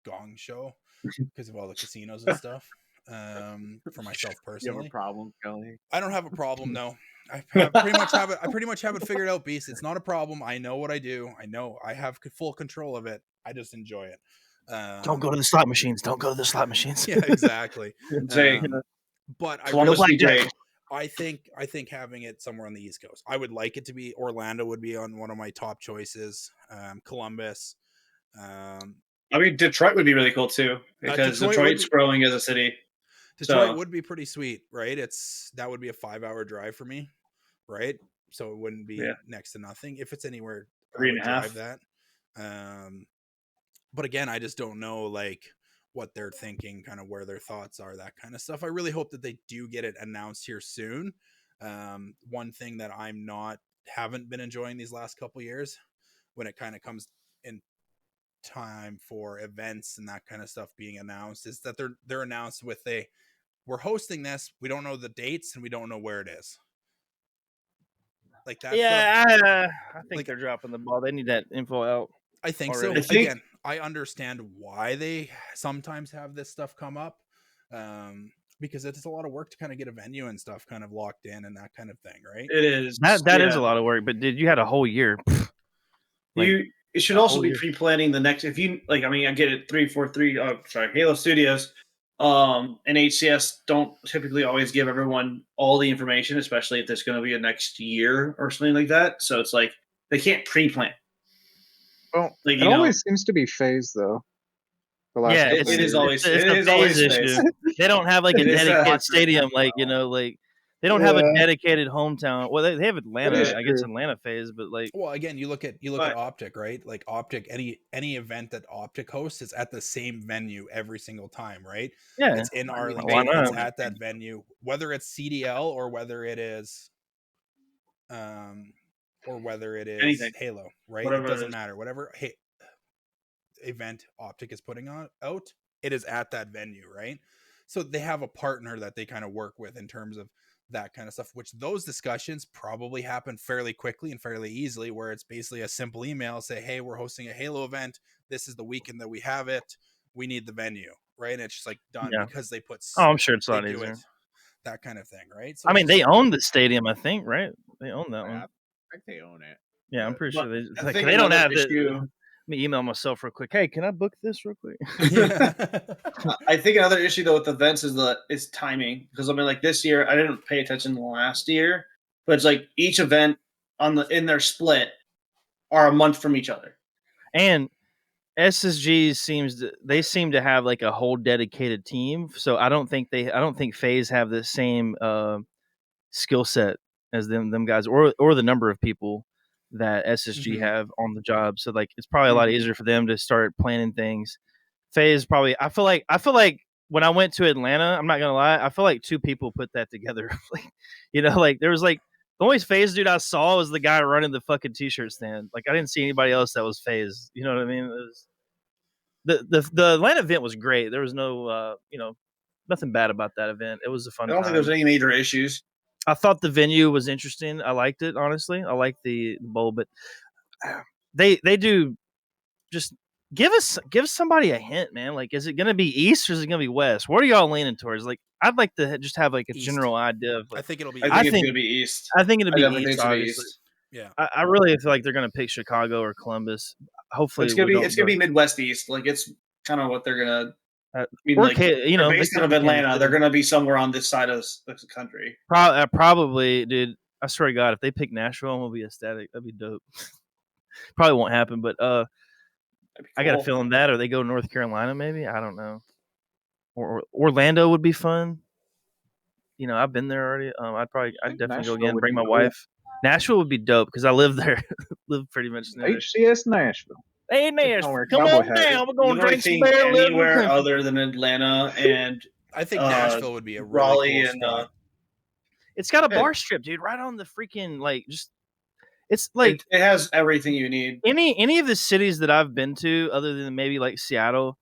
S2: gong show because of all the casinos and stuff. For myself personally,
S3: you have a problem, Kelly?
S2: I don't have a problem. No, I pretty much have it figured out, Beast. It's not a problem. I know what I do. I know I have full control of it. I just enjoy it.
S1: Don't go to the slot machines. Don't go to the slot machines.
S2: Yeah, exactly. But I think having it somewhere on the East Coast. I would like it to be Orlando would be on one of my top choices. Columbus.
S5: I mean, Detroit would be really cool too because Detroit's growing as a city.
S2: Detroit would be pretty sweet, right? That would be a 5-hour drive for me, right? So it wouldn't be next to nothing. If it's anywhere,
S5: 3.5.
S2: That. But again, I just don't know like what they're thinking, kind of where their thoughts are, that kind of stuff. I really hope that they do get it announced here soon. One thing that haven't been enjoying these last couple years when it kind of comes in time for events and that kind of stuff being announced is that they're announced with we're hosting this, we don't know the dates and we don't know where it is. Like that.
S1: Yeah, I think they're dropping the ball. They need that info out.
S2: I think
S1: already.
S2: So. Again, I understand why they sometimes have this stuff come up. Because it's a lot of work to kind of get a venue and stuff kind of locked in and that kind of thing, right?
S5: It is.
S1: That is a lot of work, but you had a whole year.
S5: It should also be pre-planning the next. If you like, I mean, I get it. 343. Halo Studios, and HCS don't typically always give everyone all the information, especially if there's going to be a next year or something like that. So it's like they can't pre-plan.
S4: Well, it always seems to be phase though.
S1: Yeah, it is always a phase issue. They don't have like a dedicated stadium, like they don't have a dedicated hometown. Well, they have Atlanta, I guess Atlanta phase, but like.
S2: Well, again, you look at Optic, right? Like Optic, any event that Optic hosts is at the same venue every single time, right?
S1: Yeah,
S2: it's in Arlington. It's at that venue, whether it's CDL or whether it is, anything. Halo, right?
S5: Whatever
S2: it doesn't matter. Whatever event Optic is putting out, it is at that venue, right? So they have a partner that they kind of work with in terms of that kind of stuff, which those discussions probably happen fairly quickly and fairly easily, where it's basically a simple email, say, hey, we're hosting a Halo event. This is the weekend that we have it. We need the venue, right? And it's just like done because they put.
S1: Oh, I'm sure it's a lot easier.
S2: That kind of thing, right? So
S1: I mean, they own the stadium, I think, right? They own that one.
S3: I think they own it.
S1: Yeah, I'm pretty sure they don't have it. Let me email myself real quick. Hey, can I book this real quick?
S5: I think another issue though with events is timing, because I mean, like this year I didn't pay attention last year, but it's like each event in their split are a month from each other.
S1: And SSG seem to have like a whole dedicated team, so I don't think FaZe have the same skill set as them guys or the number of people that SSG have on the job. So like it's probably a lot easier for them to start planning things. FaZe probably I feel like when I went to Atlanta, I'm not gonna lie, I feel like 2 people put that together. Like there was like the only FaZe dude I saw was the guy running the fucking t-shirt stand. Like I didn't see anybody else that was FaZe. You know what I mean? It was, the Atlanta event was great. There was no nothing bad about that event. It was a fun time.
S5: I don't think there was any major issues.
S1: I thought the venue was interesting. I liked it, honestly. I liked the bowl, but they do just give somebody a hint, man. Like, is it going to be East or is it going to be West? What are y'all leaning towards? Like, I'd like to just have like a East. General idea of. Like,
S2: I think it'll be.
S5: I think it's going to be East.
S1: I think it'll be East. Obviously.
S5: East.
S2: Yeah.
S1: I really feel like they're going to pick Chicago or Columbus. Hopefully,
S5: it's going to be Midwest East. Like it's I don't know what they're gonna.
S1: I
S5: mean,
S1: or
S5: like,
S1: they're
S5: based out of Atlanta, they're gonna be somewhere on this side of the country.
S1: Probably, dude. I swear to God, if they pick Nashville, I'm gonna be ecstatic. That'd be dope. Probably won't happen, but
S5: That'd be
S1: I got a
S5: cool.
S1: feeling that, or they go North Carolina, maybe. I don't know. Or Orlando would be fun. I've been there already. I'd definitely go
S4: Nashville
S1: again.
S4: would
S1: Bring
S4: be
S1: my
S4: cool.
S1: wife. Nashville would be dope because I live there. Live pretty much near there.
S4: HCS Nashville.
S1: Hey
S4: Take
S1: Nashville,
S4: on where
S1: come
S4: Cowboy
S1: on
S4: hat is.
S1: down. We're gonna
S5: You really
S1: drink some
S5: think
S1: bear liver
S5: anywhere
S1: country.
S5: other than Atlanta and
S2: I think Nashville would be a really
S5: Raleigh
S2: cool
S5: and
S2: spot.
S1: It's got a
S5: Yeah.
S1: bar strip, dude, right on the freaking just. It's like
S5: it has everything you need.
S1: any of the cities that I've been to, other than maybe like Seattle,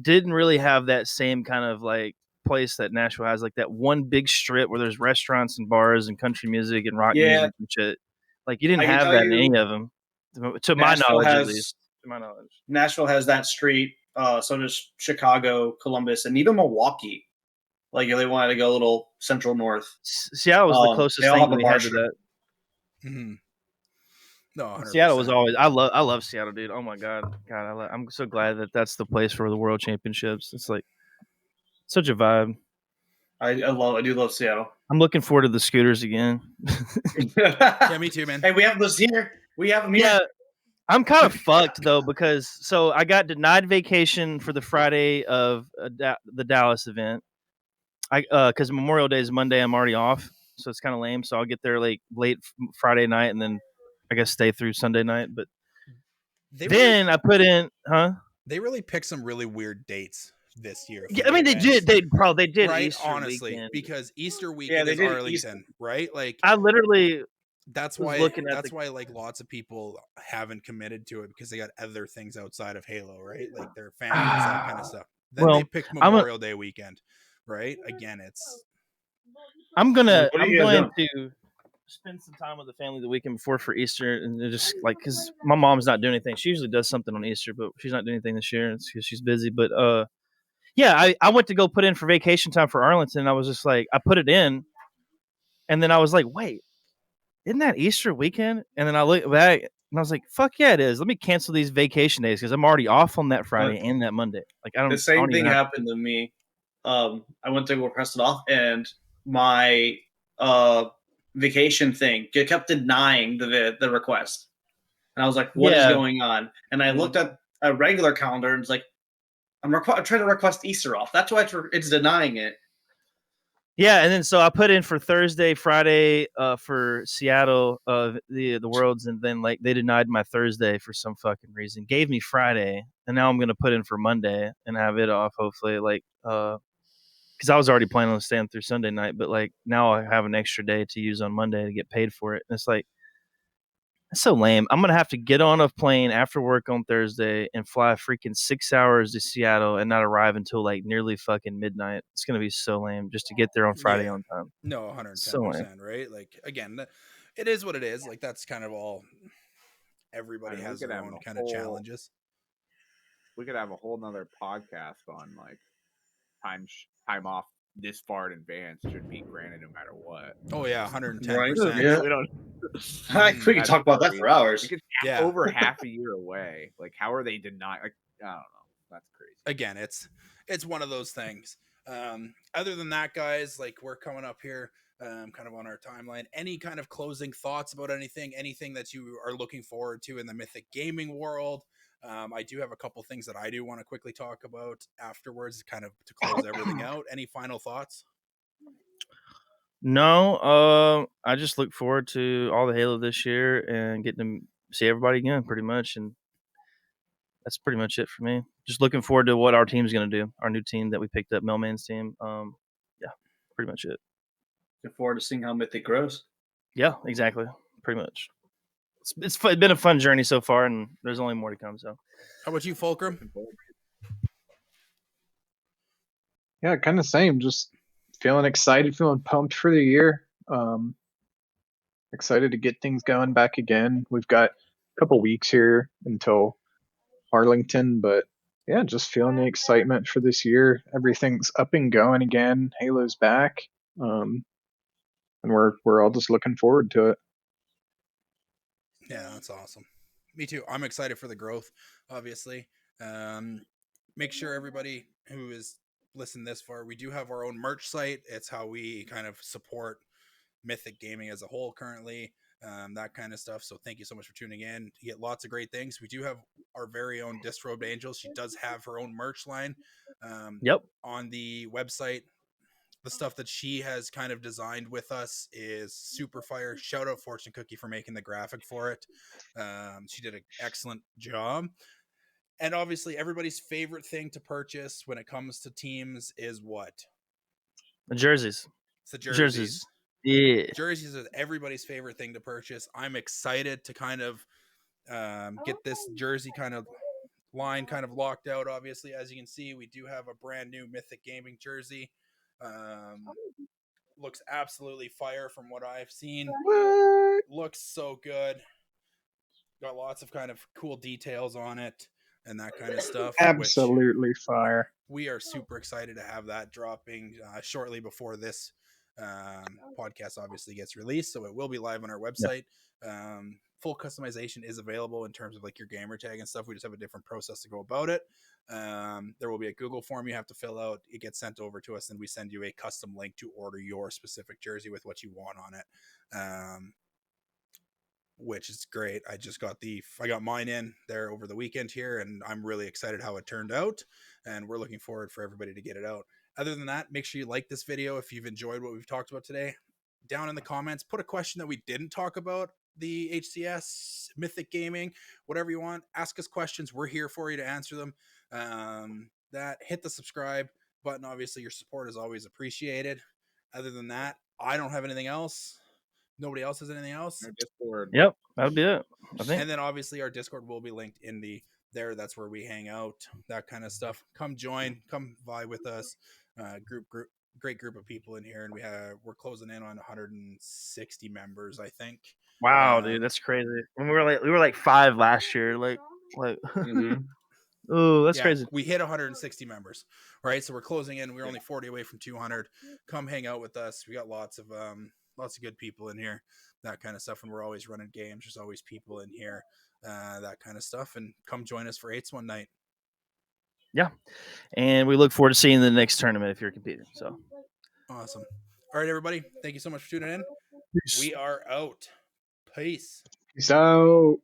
S1: didn't really have that same kind of like place that Nashville has, like that one big strip where there's restaurants and bars and country music and rock
S5: Yeah.
S1: music and shit. Like you didn't
S5: I can
S1: have
S5: tell
S1: that in
S5: you,
S1: any of them, to my
S5: Nashville
S1: knowledge, at
S5: has
S1: least. To my knowledge,
S5: Nashville has that street. So does Chicago, Columbus, and even Milwaukee. Like if they wanted to go a little central north.
S1: Seattle was the
S5: they
S1: closest
S5: all
S1: thing
S5: have a
S1: we
S5: bar
S1: had to
S5: strip.
S1: that.
S2: Mm-hmm. No, 100%.
S1: Seattle was always. I love Seattle, dude. Oh my god, I'm so glad that that's the place for the World Championships. It's like such a vibe.
S5: I do love Seattle.
S1: I'm looking forward to the scooters again.
S2: Yeah, me too, man.
S5: Hey, we have those here. We have them here.
S1: Yeah, I'm kind of fucked though because I got denied vacation for the Friday of the Dallas event. Because Memorial Day is Monday, I'm already off, so it's kind of lame. So I'll get there like late Friday night and then I guess stay through Sunday night. But then I put in,
S2: They really picked some really weird dates this year.
S1: Yeah, I mean they did. They did
S2: right,
S1: Easter
S2: honestly,
S1: weekend.
S2: because Easter weekend is Arlington, right? Like
S1: I literally.
S2: That's why like lots of people haven't committed to it because they got other things outside of Halo, right? Like their families, that kind of stuff. Then they picked Memorial Day weekend, right? Again,
S1: I'm going to spend some time with the family the weekend before for Easter, and just like because my mom's not doing anything. She usually does something on Easter, but she's not doing anything this year. It's because she's busy. But yeah, I went to go put in for vacation time for Arlington. And I was just like, I put it in, and then I was like, wait, isn't that Easter weekend? And then I look back and I was like, fuck yeah, it is. Let me cancel these vacation days because I'm already off on that Friday and that Monday. Like
S5: The same thing happened to me. I went to go request it off, and my vacation thing kept denying the request. And I was like, what is going on? And I looked at a regular calendar and it's like, I'm trying to request Easter off. That's why it's denying it.
S1: Yeah, and then so I put in for Thursday, Friday for Seattle the Worlds, and then like they denied my Thursday for some fucking reason. Gave me Friday, and now I'm gonna put in for Monday and have it off. Hopefully, like because I was already planning on staying through Sunday night, but like now I have an extra day to use on Monday to get paid for it. And it's like that's so lame. I'm gonna have to get on a plane after work on Thursday and fly freaking 6 hours to Seattle and not arrive until like nearly fucking midnight. It's gonna be so lame just to get there on Friday on time.
S2: No, 110%, right? Like again, it is what it is. Like that's kind of all. Everybody has their own kind of challenges.
S3: We could have a whole nother podcast on like time off this far in advance should be granted no matter what.
S2: Oh yeah, 110%.
S5: Yeah.
S3: We don't.
S5: We can talk about that for hours.
S3: It's over half a year away. Like, how are they denying? Like, I don't know. That's crazy.
S2: Again, it's one of those things. Other than that, guys, like we're coming up here, kind of on our timeline. Any kind of closing thoughts about anything that you are looking forward to in the Mythic gaming world? I do have a couple things that I do want to quickly talk about afterwards, kind of to close everything out. Any final thoughts?
S1: No, I just look forward to all the Halo this year and getting to see everybody again, pretty much, and that's pretty much it for me. Just looking forward to what our team's going to do, our new team that we picked up, Mailman's team. Yeah, pretty much it.
S5: Looking forward to seeing how Mythic grows.
S1: Yeah, exactly. Pretty much. It's been a fun journey so far, and there's only more to come. So,
S2: how about you, Fulcrum?
S4: Yeah, kind of same. Just feeling excited, feeling pumped for the year. Excited to get things going back again. We've got a couple weeks here until Arlington, but yeah, just feeling the excitement for this year. Everything's up and going again. Halo's back, and we're all just looking forward to it.
S2: Yeah, that's awesome. Me too. I'm excited for the growth, obviously. make sure everybody who is listening this far, we do have our own merch site. It's how we kind of support Mythic Gaming as a whole currently, that kind of stuff. So thank you so much for tuning in. You get lots of great things. We do have our very own Disrobed Angel. She does have her own merch line on the website. The stuff that she has kind of designed with us is super fire. Shout out Fortune Cookie for making the graphic for it. She did an excellent job. And obviously, everybody's favorite thing to purchase when it comes to teams is what?
S1: The jerseys.
S2: It's the jerseys.
S1: Yeah.
S2: Jerseys is everybody's favorite thing to purchase. I'm excited to kind of get this jersey kind of line kind of locked out. Obviously, as you can see, we do have a brand new Mythic Gaming jersey. Looks absolutely fire from what I've seen.
S4: What?
S2: Looks so good. Got lots of kind of cool details on it and that kind of stuff.
S4: Absolutely fire.
S2: We are super excited to have that dropping shortly before this podcast obviously gets released. So it will be live on our website. Full customization is available in terms of like your gamer tag and stuff. We just have a different process to go about it. There will be a Google form you have to fill out. It gets sent over to us and we send you a custom link to order your specific jersey with what you want on it. Which is great. I got mine in there over the weekend here, and I'm really excited how it turned out, and we're looking forward for everybody to get it out. Other than that, make sure you like this video if you've enjoyed what we've talked about today. Down in the comments, put a question that we didn't talk about, the HCS, Mythic Gaming, whatever you want. Ask us questions. We're here for you to answer them. Hit the subscribe button. Obviously, your support is always appreciated. Other than that, I don't have anything else. Nobody else has anything else?
S3: Our Discord.
S1: Yep, that'll be it, I think.
S2: And then obviously our Discord will be linked in there. That's where we hang out, that kind of stuff. Come join, come vibe with us. Great group of people in here, and we're closing in on 160 members, I think.
S1: Wow, dude, that's crazy. When we were like 5 last year, like.
S3: Mm-hmm.
S1: Oh, that's crazy.
S2: We hit 160 members, right? So we're closing in. We're only 40 away from 200. Come hang out with us. We got lots of good people in here, that kind of stuff. And we're always running games. There's always people in here, that kind of stuff. And come join us for 8s one night.
S1: Yeah. And we look forward to seeing the next tournament if you're competing. So
S2: awesome. All right, everybody. Thank you so much for tuning in. We are out. Peace.
S4: Peace out.